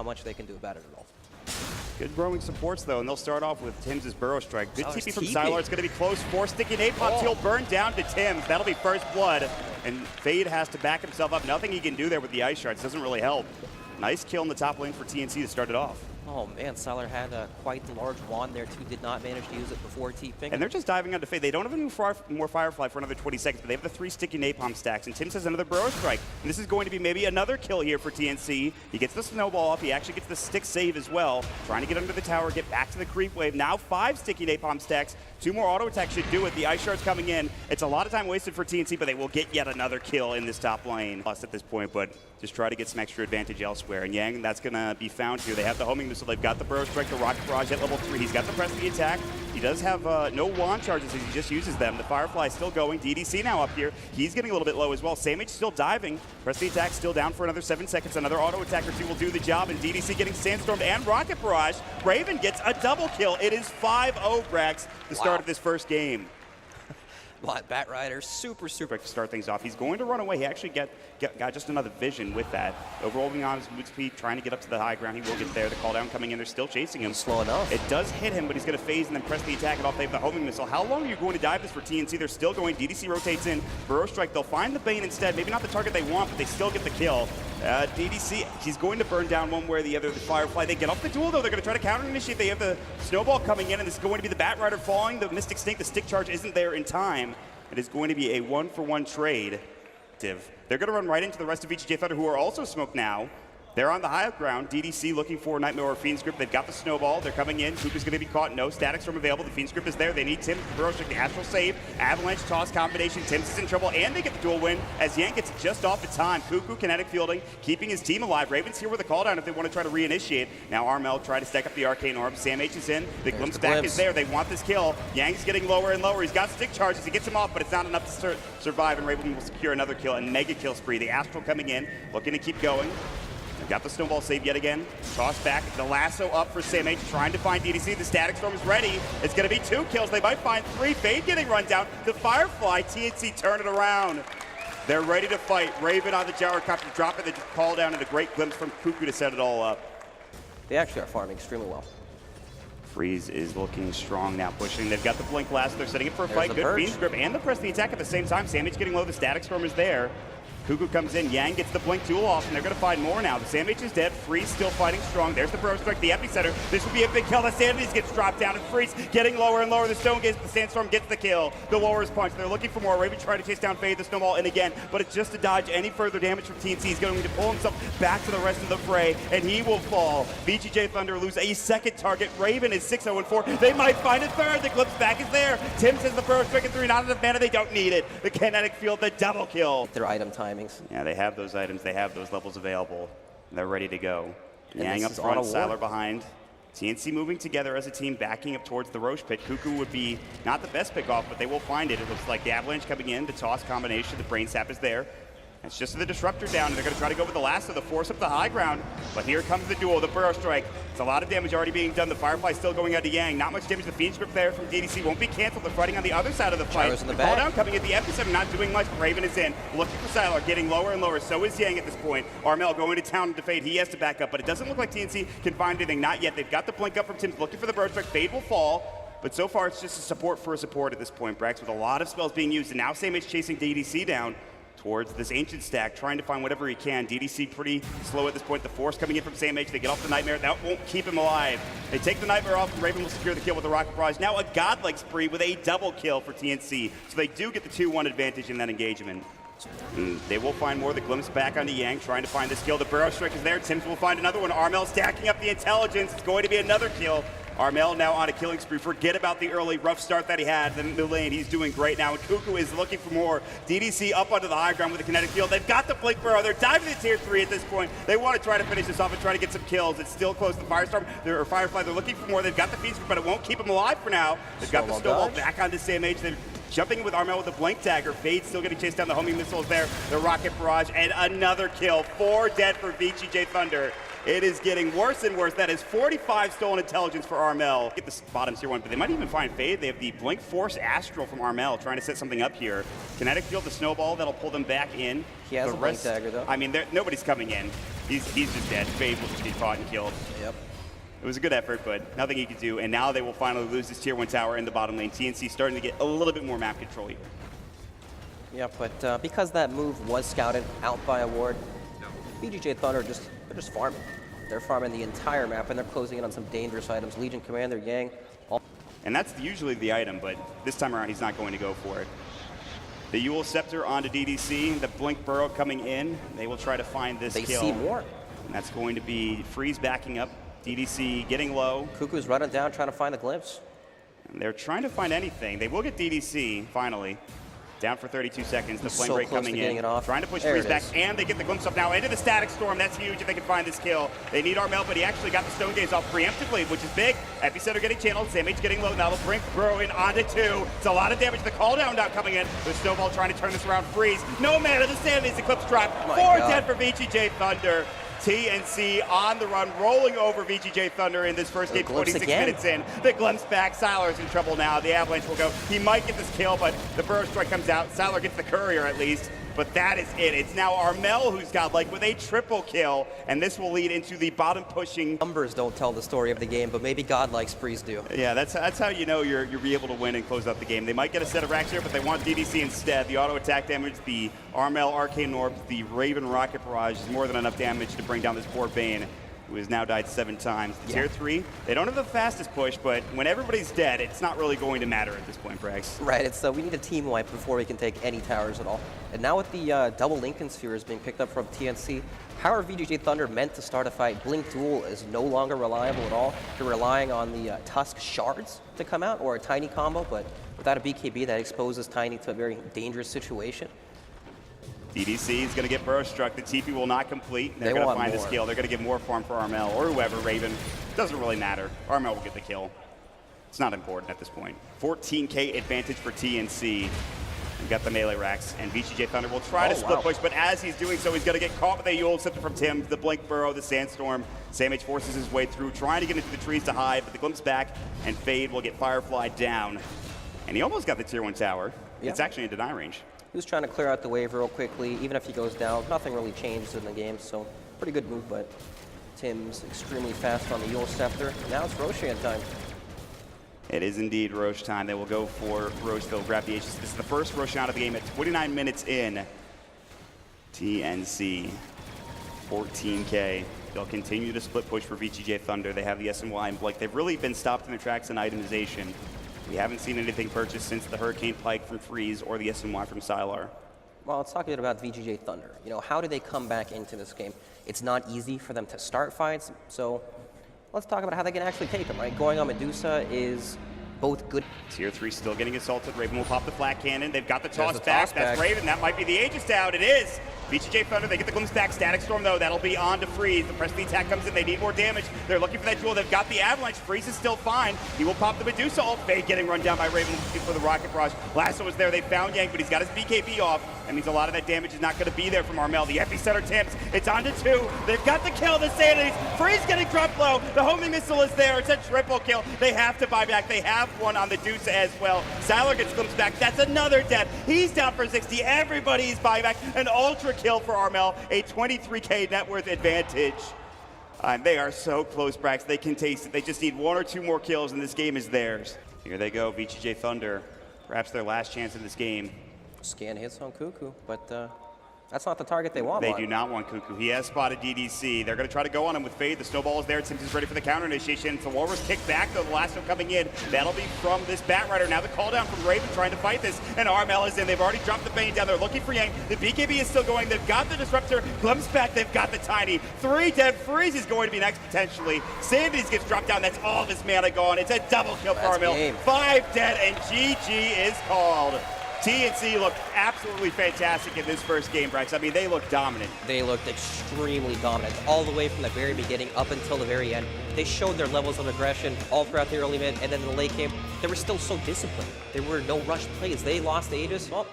much they can do about it at all. Good growing supports, though, and they'll start off with Tim's Burrow Strike. Good TP from keeping. Sylar. It's going to be close. 4 sticky napalms. He'll burn down to Tim's. That'll be first blood. And Fade has to back himself up. Nothing he can do there with the ice shards. Doesn't really help. Nice kill in the top lane for TNC to start it off. Oh man, Sylar had quite the large wand there too. Did not manage to use it before TPing. And they're just diving onto Fade. They don't have any more Firefly for another 20 seconds, but they have the 3 sticky napalm stacks. And Tim says another Burrow Strike. And this is going to be maybe another kill here for TNC. He gets the snowball off. He actually gets the stick save as well. Trying to get under the tower, get back to the creep wave. Now 5 sticky napalm stacks. 2 more auto attacks should do it. The ice shards coming in. It's a lot of time wasted for TNC, but they will get yet another kill in this top lane. Lost at this point, but just try to get some extra advantage elsewhere. And Yang, that's going to be found here. They have the homing missile. They've got the Burrow Strike, the Rocket Barrage at level 3. He's got the press of the attack. He does have no wand charges as he just uses them. The Firefly still going. DDC now up here. He's getting a little bit low as well. Samage still diving. Press the attack still down for another 7 seconds. Another auto attack or 2 will do the job. And DDC getting Sandstormed and Rocket Barrage. Raven gets a double kill. It is 5-0, Brax, the start of this first game. Bat Rider, super Quick to start things off. He's going to run away. He actually got just another vision with that. Overholding on his move speed, trying to get up to the high ground. He will get there. The call down coming in. They're still chasing him. Slow enough. It does hit him, but he's going to phase and then press the attack it off. They have the homing missile. How long are you going to dive this for TNC? They're still going. DDC rotates in. Burrow Strike. They'll find the Bane instead. Maybe not the target they want, but they still get the kill. DDC, he's going to burn down one way or the other. The Firefly, they get off the duel, though. They're going to try to counter-initiate. They have the snowball coming in, and this is going to be the Bat Rider falling. The Mystic Snake, the stick charge isn't there in time. It is going to be a 1-for-1 trade. They're going to run right into the rest of VGJ.Thunder, who are also smoked now. They're on the high ground. DDC looking for Nightmare or Fiend's Grip. They've got the snowball. They're coming in. Kuku's going to be caught. No Static Storm available. The Fiend's Grip is there. They need Tim. Burrow Strike, the Astral Save. Avalanche toss combination. Tim's is in trouble, and they get the dual win as Yank gets just off the time. Kuku kinetic fielding, keeping his team alive. Raven's here with a call down if they want to try to reinitiate. Now Armel try to stack up the Arcane Orb. Sam H is in. The Glimpse back is there. They want this kill. Yang's getting lower and lower. He's got stick charges. He gets him off, but it's not enough to survive, and Raven will secure another kill. A mega kill spree. The Astral coming in, looking to keep going. Got the snowball save yet again. Toss back. The lasso up for Sam H, trying to find DDC. The Static Storm is ready. It's going to be 2 kills. They might find 3. Fade getting run down. The Firefly, TNC turn it around. They're ready to fight. Raven on the gyrocopter, dropping the call down, and a great glimpse from Kuku to set it all up. They actually are farming extremely well. Freeze is looking strong now, pushing. They've got the Blink Blast. They're setting it for a fight. Good Fiend's Grip and the press the attack at the same time. Sam H getting low. The Static Storm is there. Kuku comes in, Yang gets the Blink duel off, and they're going to find more now. The Sam H is dead, Freeze still fighting strong. There's the Burrow Strike, the Epicenter. This would be a big kill. The Sandys gets dropped down, and Freeze getting lower and lower. The Stone Gaze, the Sandstorm gets the kill. The Warriors punch. They're looking for more. Raven trying to chase down Fade, the Snowball in again, but it's just to dodge any further damage from TNC. He's going to pull himself back to the rest of the fray, and he will fall. VGJ.Thunder lose a second target. Raven is 6-0-4. They might find a third. The Glimpse back is there. Tim says the Burrow Strike at 3, not enough mana. They don't need it. The Kinetic Field, the double kill. Their item timings. Yeah, they have those items, they have those levels available. They're ready to go. Yang up front, Sylar behind. TNC moving together as a team, backing up towards the Roche pit. Kuku would be not the best pick off, but they will find it. It looks like the Avalanche coming in, the toss combination, the Brain Sap is there. It's just the Disruptor down, and they're going to try to go with the last of the force up the high ground. But here comes the duel, the Burrow Strike. It's a lot of damage already being done. The Firefly still going out to Yang. Not much damage. The Fiend's Grip there from DDC won't be canceled. They're fighting on the other side of the fight. The call down coming at the epicenter, not doing much. Raven is in. Looking for Sylar, getting lower and lower. So is Yang at this point. Armel going to town to Fade. He has to back up, but it doesn't look like TNC can find anything. Not yet. They've got the blink up from Tim. Looking for the Burrow Strike. Fade will fall. But so far, it's just a support for a support at this point, Brax, with a lot of spells being used. And now Sam H chasing DDC down towards this Ancient stack, trying to find whatever he can. DDC pretty slow at this point. The Force coming in from Sam H. They get off the Nightmare. That won't keep him alive. They take the Nightmare off, and Raven will secure the kill with the Rocket Barrage. Now a godlike spree with a double kill for TNC. So they do get the 2-1 advantage in that engagement. They will find more. The Glimpse back onto Yang, trying to find this kill. The Burrow Strike is there. Tims will find another one. Armel stacking up the intelligence. It's going to be another kill. Armel now on a killing spree. Forget about the early rough start that he had in the lane. He's doing great now. And Kuku is looking for more. DDC up onto the high ground with the kinetic field. They've got the Blink Burrow. They're diving to tier 3 at this point. They want to try to finish this off and try to get some kills. It's still close to Firestorm or Firefly. They're looking for more. They've got the Feast, but it won't keep them alive for now. They've got the Snowball back onto Sam H. They're jumping in with Armel with the Blink Dagger. Fade still getting chased down. The homing missiles there. The Rocket Barrage and another kill. 4 dead for VGJ.Thunder. It is getting worse and worse. That is 45 stolen intelligence for Armel. Get the bottom tier 1, but they might even find Fade. They have the Blink Force Astral from Armel trying to set something up here. Kinetic Field, the Snowball, that'll pull them back in. He has a Blink Dagger, though. I mean, nobody's coming in. He's just dead. Fade will just get caught and killed. Yep. It was a good effort, but nothing he could do. And now they will finally lose this tier 1 tower in the bottom lane. TNC starting to get a little bit more map control here. Yeah, but because that move was scouted out by a ward, VGJ.Thunder they're just farming. They're farming the entire map, and they're closing in on some dangerous items. Legion Commander, Yang. And that's usually the item, but this time around he's not going to go for it. The Yule Scepter onto DDC, the Blink Burrow coming in. They will try to find this kill. They see more. And that's going to be Freeze backing up, DDC getting low. Cuckoo's running down, trying to find the glimpse. And they're trying to find anything. They will get DDC, finally. Down for 32 seconds, the flame break coming in. Trying to push Freeze back, and they get the glimpse up now into the Static Storm. That's huge if they can find this kill. They need Armel, but he actually got the Stone Gaze off preemptively, which is big. Epicenter getting channeled, Samage getting low. Now they'll bring Burrow in onto 2. It's a lot of damage. The call down now coming in. The Snowball trying to turn this around. Freeze. No mana, the Sammy's Eclipse drop. 4 dead for VGJ.Thunder. TNC on the run, rolling over VGJ.Thunder in this first game, 26 minutes in. The glimpse back, Sylar's in trouble now. The Avalanche will go. He might get this kill, but the Burrow Strike comes out. Sylar gets the Courier at least, but that is it. It's now Armel who's got like with a triple kill, and this will lead into the bottom pushing. Numbers don't tell the story of the game, but maybe godlike sprees do. Yeah, that's how you know you'll be able to win and close out the game. They might get a set of racks here, but they want DDC instead. The auto attack damage, the Armel Arcane Orb, the Raven Rocket Barrage is more than enough damage to bring down this poor Bane, who has now died 7 times. The Tier 3, they don't have the fastest push, but when everybody's dead, it's not really going to matter at this point, Brax. Right, it's we need a team wipe before we can take any towers at all. And now with the double Lincoln Spheres being picked up from TNC, how are VGJ.Thunder meant to start a fight? Blink Duel is no longer reliable at all. You're relying on the Tusk Shards to come out, or a Tiny combo, but without a BKB, that exposes Tiny to a very dangerous situation. DDC is going to get Burrow struck. The TP will not complete. They're going to find this kill. They're going to give more farm for Armel or whoever, Raven. Doesn't really matter. Armel will get the kill. It's not important at this point. 14K advantage for TNC. We've got the melee racks, and VGJ.Thunder will try to split push, but as he's doing so, he's going to get caught with a Yule Scepter from Tim, the Blink Burrow, the Sandstorm. Samage forces his way through, trying to get into the trees to hide, but the glimpse back, and Fade will get Firefly down. And he almost got the Tier 1 tower. Yeah. It's actually in deny range. He was trying to clear out the wave real quickly. Even if he goes down, nothing really changes in the game, so pretty good move, but Tim's extremely fast on the Yule Scepter. Now it's Roshan time. It is indeed Roche time. They will go for Roche. They'll grab the Aegis. This is the first Roshan of the game at 29 minutes in. TNC, 14K. They'll continue to split push for VGJ.Thunder. They have the SNY and Blake. They've really been stopped in their tracks in itemization. We haven't seen anything purchased since the Hurricane Pike from Freeze or the SNY from Sylar. Well, let's talk a bit about VGJ.Thunder. You know, how do they come back into this game? It's not easy for them to start fights, so let's talk about how they can actually take them, right? Going on Medusa is both good. Tier 3 still getting assaulted. Raven will pop the flat cannon. They've got the toss back. That's Raven. That might be the Aegis down. It is. VGJ.Thunder, they get the glimpse back. Static Storm, though, that'll be on to Freeze. The press of the attack comes in. They need more damage. They're looking for that jewel. They've got the Avalanche. Freeze is still fine. He will pop the Medusa ult. Fade getting run down by Raven for the Rocket Barrage. Lasso was there. They found Yang, but he's got his BKB off. That means a lot of that damage is not going to be there from Armel. The Epicenter Tims. It's on to 2. They've got the kill. The Sanities. Freeze getting dropped low. The homing missile is there. It's a triple kill. They have to buy back. They have one on the Medusa as well. Sylar gets glimpsed back. That's another death. He's down for 60. Everybody's buyback. An ultra kill for Armel. A 23K net worth advantage. They are so close, Brax. They can taste it. They just need 1 or 2 more kills, and this game is theirs. Here they go, VGJ.Thunder. Perhaps their last chance in this game. Scan hits on Cuckoo, but that's not the target they want. They do not want Cuckoo. He has spotted DDC. They're going to try to go on him with Fade. The snowball is there. Sims is ready for the counter initiation. So Walrus kicked back, though. The last one coming in. That'll be from this Bat Rider. Now the call down from Raven trying to fight this. And Armel is in. They've already dropped the Bane down. They're looking for Yang. The BKB is still going. They've got the Disruptor. Glimpse back. They've got the Tiny. 3 dead. Freeze is going to be next potentially. Sandys gets dropped down. That's all of his mana gone. It's a double kill for Armel. 5 dead, and GG is called. TNC looked absolutely fantastic in this first game, Brax. I mean, they looked dominant. They looked extremely dominant, all the way from the very beginning up until the very end. They showed their levels of aggression all throughout the early mid, and then in the late game, they were still so disciplined. There were no rushed plays. They lost the Aegis. Well,